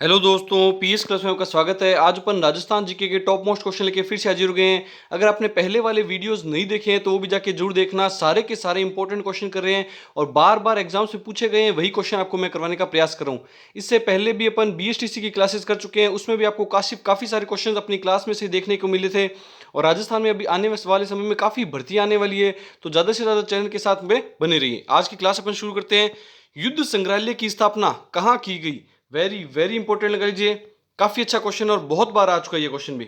Hello दोस्तों, PS class में आपका स्वागत है। आज अपन राजस्थान जीके के टॉप मोस्ट क्वेश्चन लेके फिर से हाजिर हो गए हैं। अगर आपने पहले वाले वीडियोस नहीं देखे हैं तो वो भी जाके जरूर देखना। सारे के सारे इंपॉर्टेंट क्वेश्चन कर रहे हैं और बार बार एग्जाम्स में पूछे गए हैं, वही क्वेश्चन आपको मैं करवाने का प्रयास कर रहा हूँ। इससे पहले भी अपन बीएसटीसी की क्लासेस कर चुके हैं, उसमें भी आपको काफी सारे क्वेश्चन अपनी क्लास में से देखने को मिले थे। और राजस्थान में अभी आने वाले समय में काफी भर्ती आने वाली है, तो ज्यादा से ज्यादा चैनल के साथ में बने रहिए। आज की क्लास अपन शुरू करते हैं। युद्ध संग्रहालय की स्थापना कहाँ की गई? वेरी वेरी इंपॉर्टेंट लगा लीजिए। काफी अच्छा क्वेश्चन और बहुत बार आ चुका है ये क्वेश्चन भी।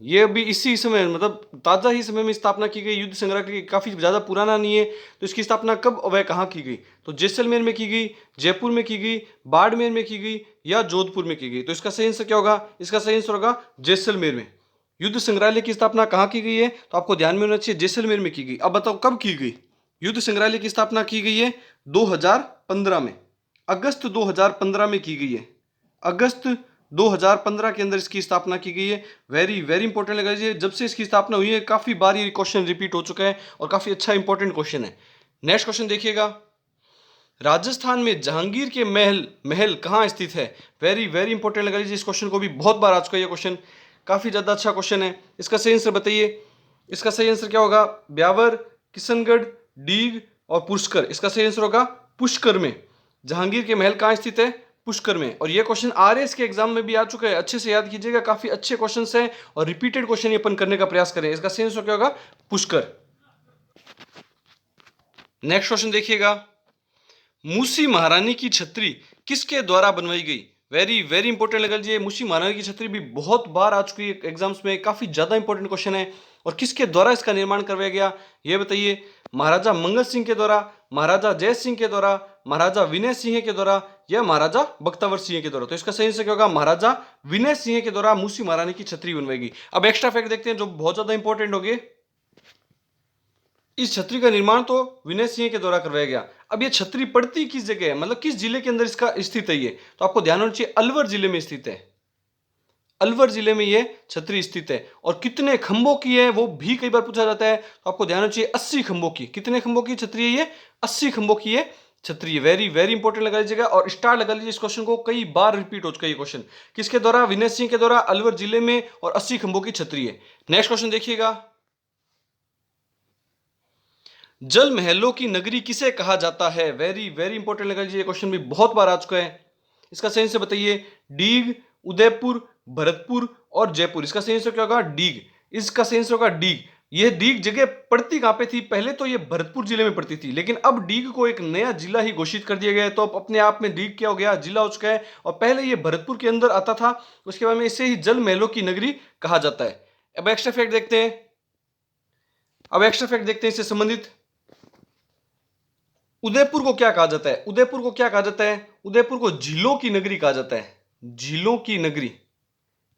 ये अभी इसी समय मतलब ताजा ही समय में स्थापना की गई। युद्ध संग्रह की काफी ज्यादा पुराना नहीं है। तो इसकी स्थापना कब व कहाँ की गई? तो जैसलमेर में की गई, जयपुर में की गई, बाड़मेर में की गई या जोधपुर में की गई? तो इसका सही आंसर क्या होगा? इसका सही आंसर होगा जैसलमेर में। युद्ध संग्रहालय की स्थापना कहाँ की गई है? तो आपको ध्यान में होना चाहिए जैसलमेर में की गई। अब बताओ कब की गई? युद्ध संग्रहालय की स्थापना की गई है 2015 में। अगस्त 2015 में की गई है। अगस्त 2015 के अंदर इसकी स्थापना की गई है। वेरी वेरी इंपॉर्टेंट लगा लीजिए। जब से इसकी स्थापना हुई है काफी बार ये क्वेश्चन रिपीट हो चुका है और काफी अच्छा इंपॉर्टेंट क्वेश्चन है। नेक्स्ट क्वेश्चन देखिएगा। राजस्थान में जहांगीर के महल महल कहाँ स्थित है? वेरी वेरी इंपॉर्टेंट लगा लीजिए। इस क्वेश्चन को भी बहुत बार आ चुका है ये क्वेश्चन। काफी ज्यादा अच्छा क्वेश्चन है। इसका सही आंसर बताइए। इसका सही आंसर क्या होगा? ब्यावर, किशनगढ़, डीग और पुष्कर। इसका सही आंसर होगा पुष्कर में। जहांगीर के महल कहाँ स्थित है? पुष्कर में। और ये क्वेश्चन आरएस के एग्जाम में भी आ चुका है, अच्छे से याद कीजिएगा। काफी अच्छे क्वेश्चन हैं और रिपीटेड क्वेश्चन अपन करने का प्रयास करें। इसका सही आंसर क्या होगा? पुष्कर। नेक्स्ट क्वेश्चन देखिएगा। मूसी महारानी की छतरी किसके द्वारा बनवाई गई? वेरी वेरी इंपॉर्टेंट लगा लीजिए। मूसी महारानी की छतरी भी बहुत बार आ चुकी है एग्जाम्स में, काफी ज्यादा इंपॉर्टेंट क्वेश्चन है। और किसके द्वारा इसका निर्माण करवाया गया यह बताइए। महाराजा मंगल सिंह के द्वारा, महाराजा जय सिंह के द्वारा, महाराजा विनय सिंह के द्वारा या महाराजा बख्तावर सिंह के द्वारा? तो इसका सही आंसर क्या होगा? महाराजा विनय सिंह के द्वारा मूसी महारानी की छतरी बनवाई गई। अब एक्स्ट्रा फैक्ट देखते हैं जो बहुत ज्यादा इंपॉर्टेंट हो गए। इस छतरी का निर्माण तो विनय सिंह के द्वारा करवाया गया। अब ये छतरी पड़ती किस जगह है, मतलब किस जिले के अंदर इसका स्थित है? ये तो आपको ध्यान होना चाहिए, अलवर जिले में स्थित है। अलवर जिले में ये छतरी स्थित है। और कितने खंभों की है वो भी कई बार पूछा जाता है, तो आपको ध्यान होना चाहिए 80 खंभों की। कितने खंभों की छतरी है ये? 80 खंभों की ये छतरी है। वेरी वेरी इंपॉर्टेंट लगा लीजिएगा और स्टार लगा लीजिए। इस क्वेश्चन को कई बार रिपीट हो चुका है ये क्वेश्चन। किसके द्वारा? विनय सिंह के द्वारा, अलवर जिले में, और 80 खंभों की छतरी है। नेक्स्ट क्वेश्चन देखिएगा। जल महलों की नगरी किसे कहा जाता है? वेरी वेरी इंपॉर्टेंट लगा लीजिए। क्वेश्चन भी बहुत बार आ चुका है। इसका सही से बताइए। डीग, उदयपुर, भरतपुर और जयपुर। इसका सही आंसर क्या होगा? डीग। इसका सही आंसर होगा डीग। यह डीग जगह पड़ती कहां पे थी? पहले तो यह भरतपुर जिले में पड़ती थी, लेकिन अब डीग को एक नया जिला ही घोषित कर दिया गया है। तो अब अपने आप में डीग क्या हो गया? जिला हो चुका है। और पहले यह भरतपुर के अंदर आता था, उसके बाद में इसे ही जल महलों की नगरी कहा जाता है। अब एक्स्ट्रा फैक्ट देखते हैं। इससे संबंधित। उदयपुर को क्या कहा जाता है? उदयपुर को क्या कहा जाता है? उदयपुर को झीलों की नगरी कहा जाता है। झीलों की नगरी।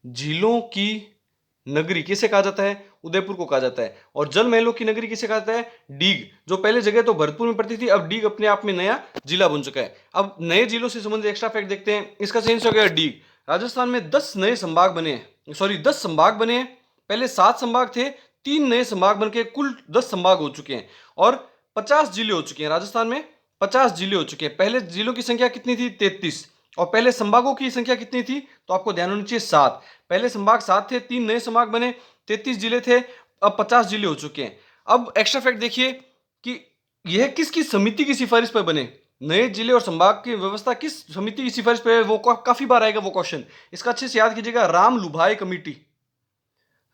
झीलों की नगरी किसे कहा जाता है? उदयपुर को कहा जाता है। और जल महलों की नगरी किसे कहा जाता है? डीग। जो पहले जगह तो भरतपुर में पड़ती थी, अब डीग अपने आप में नया जिला बन चुका है। अब नए जिलों से संबंधित एक्स्ट्रा फैक्ट देखते हैं। इसका सही आंसर हो गया डीग। राजस्थान में 10 नए संभाग बने हैं, सॉरी 10 संभाग बने हैं। पहले 7 संभाग थे, 3 नए संभाग बनके कुल 10 संभाग हो चुके हैं। और 50 जिले हो चुके हैं राजस्थान में। 50 जिले हो चुके हैं। पहले जिलों की संख्या कितनी थी? 33। और पहले संभागों की संख्या कितनी थी? तो आपको ध्यान होना चाहिए 7। पहले संभाग 7 थे, 3 नए संभाग बने, 33 जिले थे, अब 50 जिले हो चुके हैं। अब एक्स्ट्रा फैक्ट देखिए कि यह किसकी समिति की सिफारिश पर बने। नए जिले और संभाग की व्यवस्था किस समिति की सिफारिश पर है? वो काफी बार आएगा वो क्वेश्चन। इसका अच्छे से याद कीजिएगा। राम लुभाए कमेटी।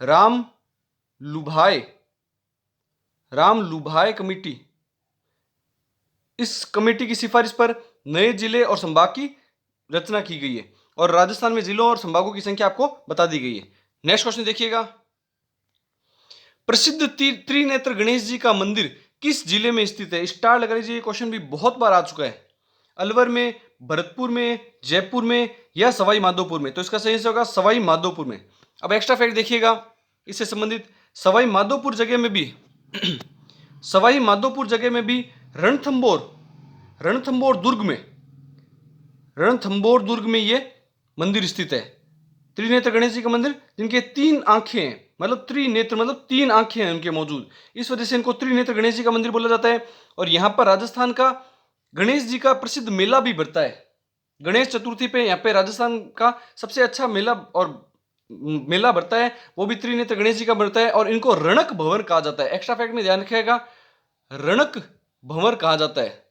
राम लुभाए, राम लुभाए कमेटी। इस कमेटी की सिफारिश पर नए जिले और संभाग की रचना की गई है। और राजस्थान में जिलों और संभागों की संख्या आपको बता दी गई है। नेक्स्ट क्वेश्चन देखिएगा। प्रसिद्ध त्रिनेत्र गणेश जी का मंदिर किस जिले में स्थित है? स्टार लगा लीजिए। क्वेश्चन भी बहुत बार आ चुका है। अलवर में, भरतपुर में, जयपुर में या सवाई माधोपुर में? तो इसका सही आंसर होगा सवाई माधोपुर में। अब एक्स्ट्रा फैक्ट देखिएगा इससे संबंधित। सवाई माधोपुर जगह में भी सवाई माधोपुर जगह में भी रणथंबोर, रणथंबोर दुर्ग में, रणथंबोर दुर्ग में ये मंदिर स्थित है। त्रिनेत्र गणेश जी का मंदिर, जिनके 3 आंखें हैं, मतलब त्रिनेत्र मतलब 3 आंखें हैं उनके मौजूद, इस वजह से इनको त्रिनेत्र गणेश जी का मंदिर बोला जाता है। और यहां पर राजस्थान का गणेश जी का प्रसिद्ध मेला भी बढ़ता है। गणेश चतुर्थी पे यहाँ पे राजस्थान का सबसे अच्छा मेला और मेला बढ़ता है, वो भी त्रिनेत्र गणेश जी का बढ़ता है, और इनको रणक भंवर कहा जाता है। एक्स्ट्रा फैक्ट में ध्यान रखिएगा, रणक भंवर कहा जाता है,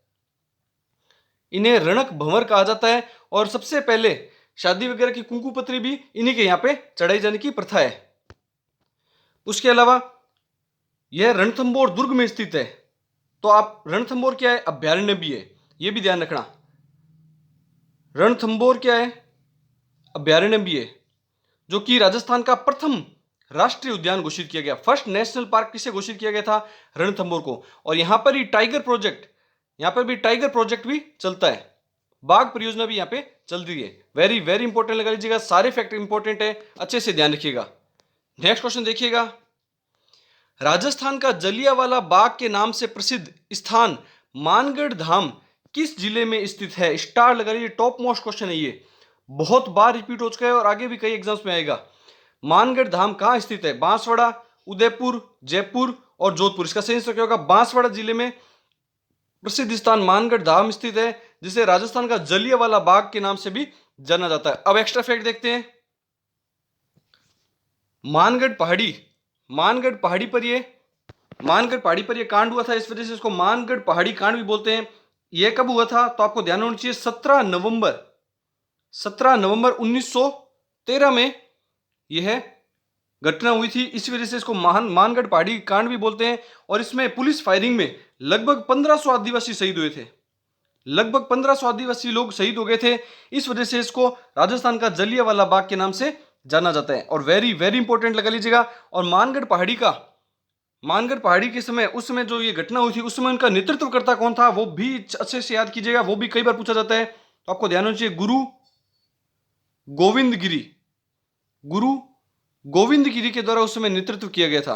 इन्हें रणक भंवर कहा जाता है। और सबसे पहले शादी वगैरह की कुंकू पत्री भी इन्हीं के यहाँ पे चढ़ाई जाने की प्रथा है। उसके अलावा यह रणथंभौर दुर्ग में स्थित है। तो आप, रणथंभौर क्या है? अभ्यारण्य भी है, यह भी ध्यान रखना। रणथंभौर क्या है? अभ्यारण्य भी है, जो कि राजस्थान का प्रथम राष्ट्रीय उद्यान घोषित किया गया। फर्स्ट नेशनल पार्क किसे घोषित किया गया था? रणथंभौर को। और यहां पर ही टाइगर प्रोजेक्ट, यहां पर भी टाइगर प्रोजेक्ट भी चलता है, बाघ परियोजना भी यहां पे चल रही है। वेरी वेरी इंपॉर्टेंट लगा लीजिएगा, सारे फैक्ट इंपॉर्टेंट है, अच्छे से ध्यान रखिएगा। नेक्स्ट क्वेश्चन देखिएगा, राजस्थान का जलियांवाला बाग के नाम से प्रसिद्ध स्थान मानगढ़ धाम किस जिले में स्थित है? स्टार लगा लीजिए, टॉप मोस्ट क्वेश्चन है ये, बहुत बार रिपीट हो चुका है और आगे भी कई एग्जाम्स में आएगा। मानगढ़ धाम कहां स्थित है? बांसवाड़ा, उदयपुर, जयपुर और जोधपुर। इसका सही आंसर क्या होगा? बांसवाड़ा जिले में प्रसिद्ध स्थान मानगढ़ धाम स्थित है, जिसे राजस्थान का जलियांवाला बाग के नाम से भी जाना जाता है। अब एक्स्ट्रा फैक्ट देखते हैं। मानगढ़ पहाड़ी, मानगढ़ पहाड़ी पर ये, मानगढ़ पहाड़ी पर यह कांड हुआ था, इस वजह से इसको मानगढ़ पहाड़ी कांड भी बोलते हैं। यह कब हुआ था? तो आपको ध्यान होना चाहिए, 17 नवंबर 1913 में यह घटना हुई थी। इसी वजह से इसको मानगढ़ पहाड़ी कांड भी बोलते हैं। और इसमें पुलिस फायरिंग में लगभग 1500 आदिवासी शहीद हुए थे, लगभग 1500 आदिवासी लोग शहीद हो गए थे। इस वजह से इसको राजस्थान का जलियांवाला बाग के नाम से जाना जाता है। और वेरी वेरी इंपॉर्टेंट लगा लीजिएगा। और मानगढ़ पहाड़ी का, मानगढ़ पहाड़ी के समय, उस समय जो ये घटना हुई थी, उस समय उनका नेतृत्वकर्ता कौन था, वो भी अच्छे से याद कीजिएगा, वो भी कई बार पूछा जाता है। तो आपको ध्यान होना चाहिए, गुरु गोविंद गिरी, गुरु गोविंद गिरी के द्वारा उस समय नेतृत्व किया गया था।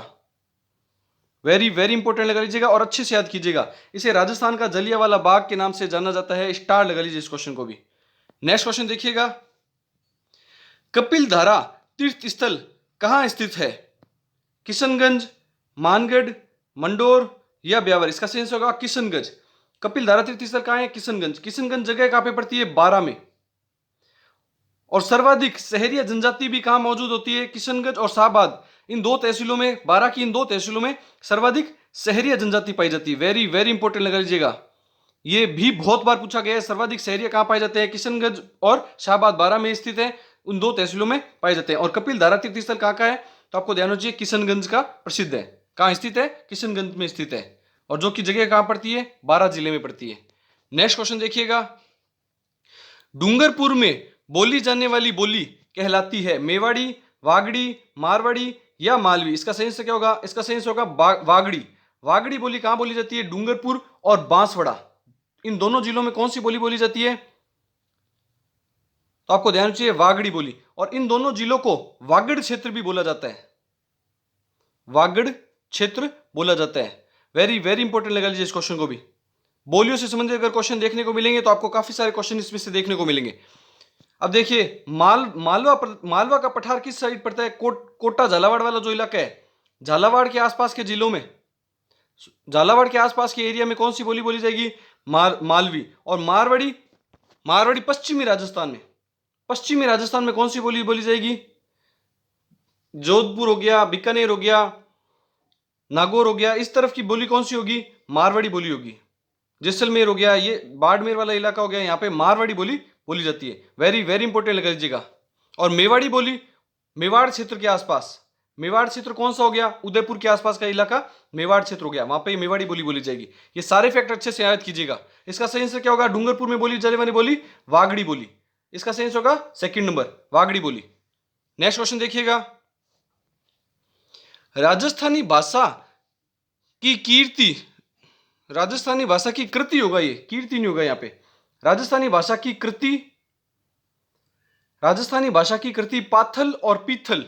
वेरी वेरी इंपॉर्टेंट लगा लीजिएगा और अच्छे से याद कीजिएगा। इसे राजस्थान का जलियांवाला बाग के नाम से जाना जाता है। स्टार लगा लीजिए इस क्वेश्चन को भी। नेक्स्ट क्वेश्चन देखिएगा, कपिल धारा तीर्थ स्थल कहां स्थित है? किशनगंज, मानगढ़, मंडोर या ब्यावर। इसका सही आंसर होगा किशनगंज। कपिल धारा तीर्थ स्थल कहां है? किशनगंज। किशनगंज जगह कहां पे पड़ती है? बारां में। और सर्वाधिक शहरी जनजाति भी कहां मौजूद होती है? किशनगंज और शाहबाद, इन दो तहसीलों में, 12 की इन दो तहसीलों में सर्वाधिक शहरी जनजाति पाई जाती है। वेरी वेरी इंपॉर्टेंट लगा लीजिएगा, ये भी बहुत बार पूछा गया है। सर्वाधिक शहरी कहां पाए जाते हैं? किशनगंज और शाहबाद 12 में स्थित है, उन दो तहसीलों में पाए जाते हैं। और कपिल धारा तीर्थ स्थल कहां का है? तो आपको ध्यान रखिए, किशनगंज का प्रसिद्ध है। कहां स्थित है? किशनगंज में स्थित है। और जो की जगह कहां पड़ती है? 12 जिले में पड़ती है। नेक्स्ट क्वेश्चन देखिएगा, डूंगरपुर में बोली जाने वाली बोली कहलाती है मेवाड़ी, वागड़ी, मारवाड़ी या मालवी। इसका सही आंसर क्या होगा? इसका सही आंसर होगा वागड़ी। वागड़ी बोली कहां बोली जाती है? डूंगरपुर और बांसवाड़ा, इन दोनों जिलों में कौन सी बोली बोली जाती है? तो आपको ध्यान चाहिए, वागड़ी बोली। और इन दोनों जिलों को वागड़ क्षेत्र भी बोला जाता है, वागड़ क्षेत्र बोला जाता है। वेरी वेरी इंपॉर्टेंट लगा लीजिए इस क्वेश्चन को भी। बोलियों से संबंधित अगर क्वेश्चन देखने को मिलेंगे तो आपको काफी सारे क्वेश्चन इसमें से देखने को मिलेंगे। अब देखिए, मालवा का पठार किस साइड पड़ता है? कोटा झालावाड़ वाला जो इलाका है, झालावाड़ के आसपास के जिलों में, झालावाड़ के आसपास के एरिया में कौन सी बोली बोली जाएगी? मालवी। और मारवाड़ी, मारवाड़ी पश्चिमी राजस्थान में, पश्चिमी राजस्थान में कौन सी बोली बोली जाएगी? जोधपुर हो गया, बीकानेर हो गया, नागौर हो गया, इस तरफ की बोली कौन सी होगी? मारवाड़ी बोली होगी। जैसलमेर हो गया, ये बाड़मेर वाला इलाका हो गया, यहाँ पे मारवाड़ी बोली बोली जाती है। वेरी वेरी इंपॉर्टेंट लगा लीजिएगा। और मेवाड़ी बोली मेवाड़ क्षेत्र के आसपास, मेवाड़ क्षेत्र कौन सा हो गया? उदयपुर के आसपास का इलाका मेवाड़ क्षेत्र हो गया, वहां पे मेवाड़ी बोली बोली जाएगी। ये सारे फैक्ट अच्छे से याद कीजिएगा। इसका सही आंसर क्या होगा? डूंगरपुर में बोली जाने वाली बोली वागड़ी बोली। इसका सही आंसर होगा सेकंड नंबर, वागड़ी बोली। नेक्स्ट क्वेश्चन देखिएगा, राजस्थानी भाषा की कीर्ति, राजस्थानी भाषा की कृति होगा, ये कीर्ति नहीं होगा यहाँ पे। राजस्थानी भाषा की कृति, राजस्थानी भाषा की कृति पाथल और पीथल,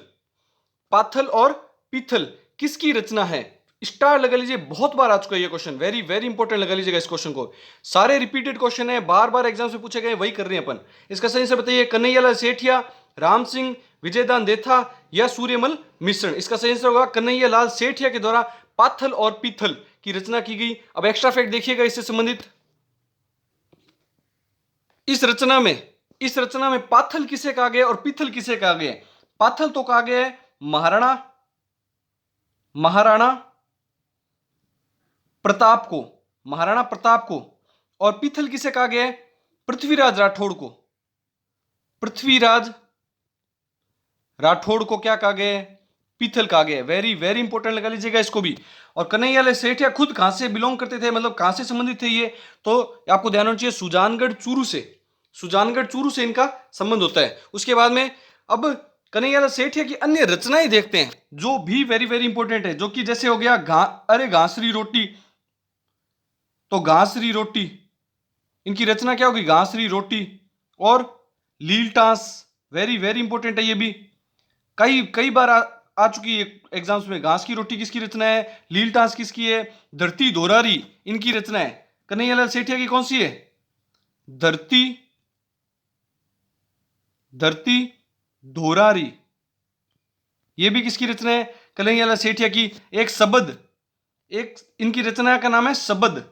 पाथल और पीथल किसकी रचना है? स्टार लगा लीजिए, बहुत बार आ चुका है ये क्वेश्चन। वेरी वेरी इंपॉर्टेंट लगा लीजिएगा इस क्वेश्चन को। सारे रिपीटेड क्वेश्चन है, बार बार एग्जाम से पूछे गए, वही कर रहे हैं अपन। इसका सही से बताइए, कन्हैयालाल सेठिया, राम सिंह, विजयदान देथा या सूर्यमल मिश्रण। इसका सही आंसर होगा कन्हैयालाल सेठिया के द्वारा पाथल और पीथल की रचना की गई। अब एक्स्ट्रा फैक्ट देखिएगा इससे संबंधित, इस रचना में इस रचना में पाथल किसे कहा गया और पीथल किसे कहा गया? पाथल तो कहा गया है महाराणा प्रताप को, महाराणा प्रताप को। और पीथल किसे कहा गया है? पृथ्वीराज राठौड़ को। पृथ्वीराज राठौड़ को क्या कहा गया है? पीथल कहा गया है। वेरी वेरी इंपॉर्टेंट लगा लीजिएगा इसको भी। और कन्हैयालाल सेठिया खुद कहां से बिलोंग करते थे, मतलब कहां से संबंधित थे ये, तो आपको ध्यान होना चाहिए सुजानगढ़ चूरू से, सुजानगढ़ चूरू से इनका संबंध होता है। उसके बाद में अब कन्हैयालाल सेठिया की अन्य रचनाएं देखते हैं जो भी वेरी वेरी इंपॉर्टेंट है, जो कि जैसे हो गया अरे घासरी रोटी, तो घासरी रोटी इनकी रचना क्या होगी? घासरी रोटी। और लीलटास, वेरी वेरी इंपॉर्टेंट है ये भी, कई कई बार आ चुकी है एग्जाम्स में। घास की रोटी किसकी रचना है? लीलटास किसकी है? धरती धोरारी इनकी रचना है। कन्हैयालाल सेठिया की कौन सी है? धरती धोरारी, ये भी किसकी रचना है? कन्हैयालाल सेठिया की। एक शबद, एक इनकी रचना का नाम है शबद,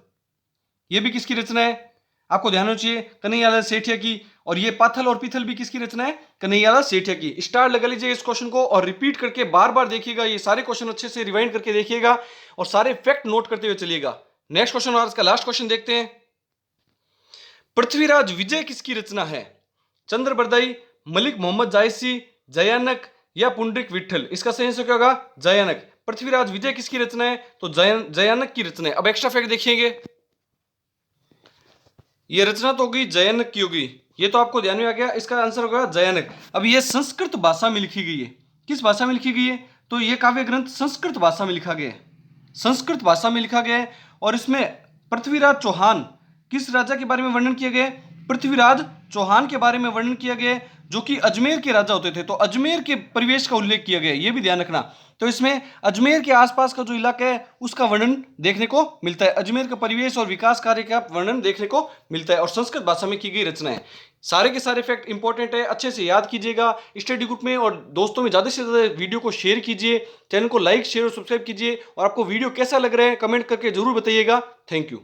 ये भी किसकी रचना है? आपको ध्यान होना चाहिए कन्हैयालाल सेठिया की। और ये पाथल और पीथल भी किसकी रचना है? कन्हैयालाल सेठिया की। स्टार लगा लीजिए इस क्वेश्चन को और रिपीट करके बार बार देखिएगा, ये सारे क्वेश्चन अच्छे से रिवाइंड करके देखिएगा और सारे फैक्ट नोट करते हुए चलिएगा। नेक्स्ट क्वेश्चन और इसका लास्ट क्वेश्चन देखते हैं। पृथ्वीराज विजय किसकी रचना है? चंद्र बरदाई, मलिक मोहम्मद जायसी, जयानक या पुंडरीक विठल? इसका सही आंसर क्या होगा? जयानक। पृथ्वीराज विजय किसकी रचना है? तो जयानक की रचना है। अब एक्स्ट्रा फैक्ट देखिएगा, ये रचना तो होगी जयानक की होगी, ये तो आपको ध्यान में आ गया, इसका आंसर होगा जयानक। अब ये संस्कृत भाषा में लिखी गई है। किस भाषा में लिखी गई है? तो ये काव्य ग्रंथ संस्कृत भाषा में लिखा गया है, संस्कृत भाषा में लिखा गया है। और इसमें पृथ्वीराज चौहान, किस राजा के बारे में वर्णन किया गया है? पृथ्वीराज चौहान के बारे में वर्णन किया गया है, जो कि अजमेर के राजा होते थे। तो अजमेर के परिवेश का उल्लेख किया गया है, ये भी ध्यान रखना। तो इसमें अजमेर के आसपास का जो इलाका है उसका वर्णन देखने को मिलता है, अजमेर का परिवेश और विकास कार्य का वर्णन देखने को मिलता है और संस्कृत भाषा में की गई रचना है। सारे के सारे फैक्ट इंपॉर्टेंट है, अच्छे से याद कीजिएगा स्टडी ग्रुप में, और दोस्तों में ज्यादा से ज्यादा वीडियो को शेयर कीजिए, चैनल को लाइक शेयर और सब्सक्राइब कीजिए। और आपको वीडियो कैसा लग रहा है कमेंट करके जरूर बताइएगा। Thank you.